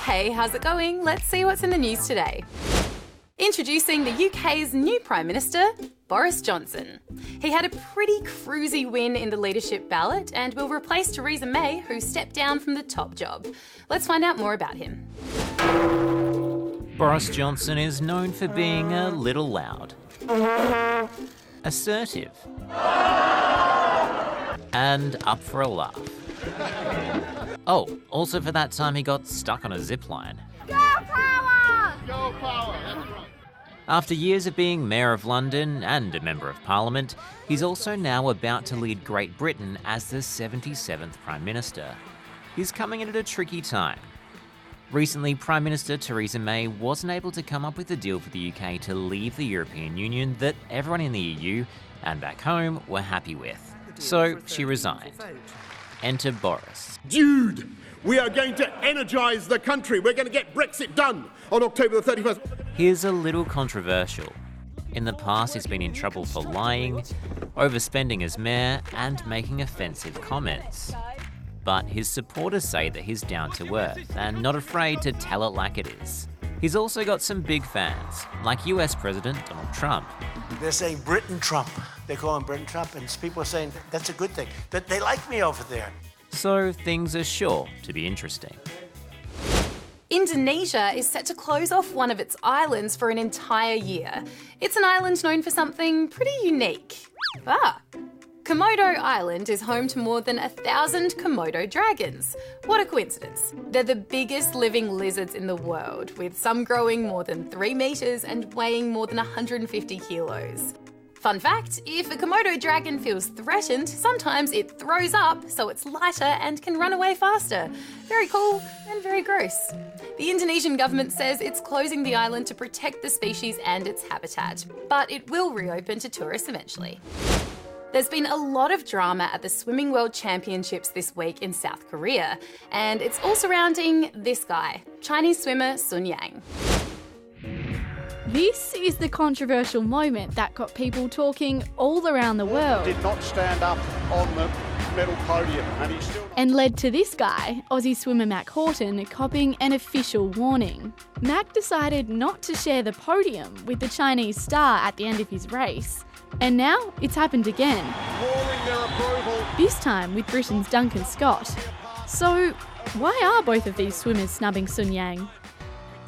Hey, how's it going? Let's see what's in the news today. Introducing the UK's new Prime Minister, Boris Johnson. He had a pretty cruisy win in the leadership ballot and will replace Theresa May, who stepped down from the top job. Let's find out more about him. Boris Johnson is known for being a little loud, assertive, and up for a laugh. Oh, also for that time he got stuck on a zip line. Go power! Go power, that's right. After years of being Mayor of London and a Member of Parliament, he's also now about to lead Great Britain as the 77th Prime Minister. He's coming in at a tricky time. Recently, Prime Minister Theresa May wasn't able to come up with a deal for the UK to leave the European Union that everyone in the EU and back home were happy with. So she resigned. Enter Boris. Dude, we are going to energise the country. We're going to get Brexit done on October the 31st. He's a little controversial. In the past, he's been in trouble for lying, overspending as mayor, and making offensive comments. But his supporters say that he's down to earth and not afraid to tell it like it is. He's also got some big fans, like US President Donald Trump. They're saying Britain Trump. They call him Britain Trump, and people are saying that's a good thing, that they like me over there. So things are sure to be interesting. Indonesia is set to close off one of its islands for an entire year. It's an island known for something pretty unique. Komodo Island is home to more than 1,000 Komodo dragons. What a coincidence. They're the biggest living lizards in the world, with some growing more than 3 metres and weighing more than 150 kilos. Fun fact, if a Komodo dragon feels threatened, sometimes it throws up so it's lighter and can run away faster. Very cool and very gross. The Indonesian government says it's closing the island to protect the species and its habitat, but it will reopen to tourists eventually. There's been a lot of drama at the Swimming World Championships this week in South Korea, and it's all surrounding this guy, Chinese swimmer Sun Yang. This is the controversial moment that got people talking all around the world Did not stand up on the medal podium, and he's still... and led to this guy, Aussie swimmer Mac Horton, copping an official warning. Mac decided not to share the podium with the Chinese star at the end of his race. And now it's happened again. Roaring their approval. This time with Britain's Duncan Scott. So, why are both of these swimmers snubbing Sun Yang?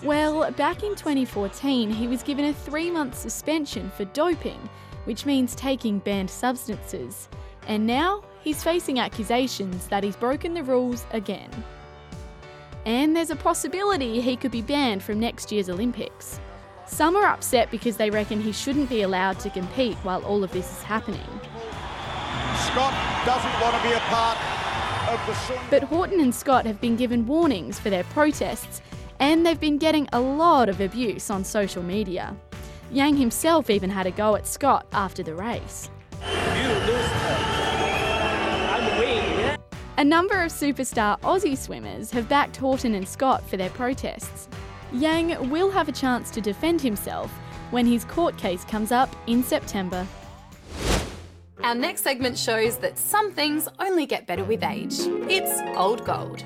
Well, back in 2014, he was given a 3-month suspension for doping, which means taking banned substances. And now he's facing accusations that he's broken the rules again. And there's a possibility he could be banned from next year's Olympics. Some are upset because they reckon he shouldn't be allowed to compete while all of this is happening. Scott doesn't want to be a part of the Sun. But Horton and Scott have been given warnings for their protests, and they've been getting a lot of abuse on social media. Yang himself even had a go at Scott after the race. A number of superstar Aussie swimmers have backed Horton and Scott for their protests. Yang will have a chance to defend himself when his court case comes up in September. Our next segment shows that some things only get better with age. It's old gold.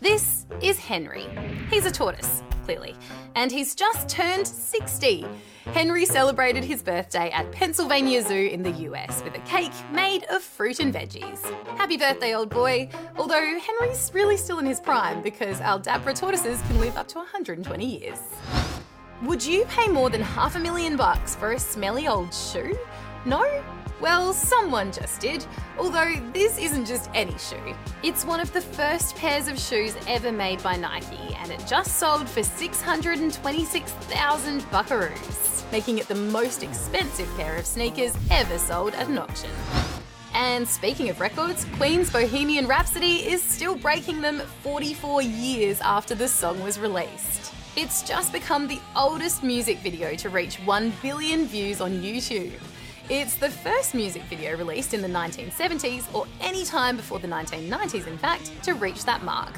This is Henry. He's a tortoise, clearly, and he's just turned 60. Henry celebrated his birthday at Pennsylvania Zoo in the US with a cake made of fruit and veggies. Happy birthday, old boy. Although Henry's really still in his prime because Aldabra tortoises can live up to 120 years. Would you pay more than $500,000 for a smelly old shoe? No? Well, someone just did, although this isn't just any shoe. It's one of the first pairs of shoes ever made by Nike, and it just sold for 626,000 buckaroos, making it the most expensive pair of sneakers ever sold at an auction. And speaking of records, Queen's Bohemian Rhapsody is still breaking them 44 years after the song was released. It's just become the oldest music video to reach 1 billion views on YouTube. It's the first music video released in the 1970s, or any time before the 1990s in fact, to reach that mark.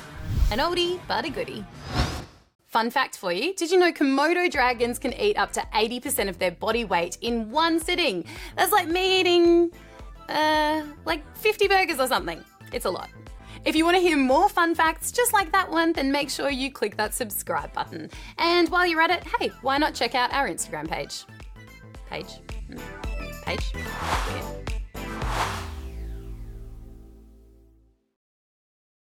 An oldie but a goodie. Fun fact for you, did you know Komodo dragons can eat up to 80% of their body weight in one sitting? That's like me eating, like 50 burgers or something. It's a lot. If you want to hear more fun facts just like that one, then make sure you click that subscribe button. And while you're at it, hey, why not check out our Instagram page? Page? Yeah.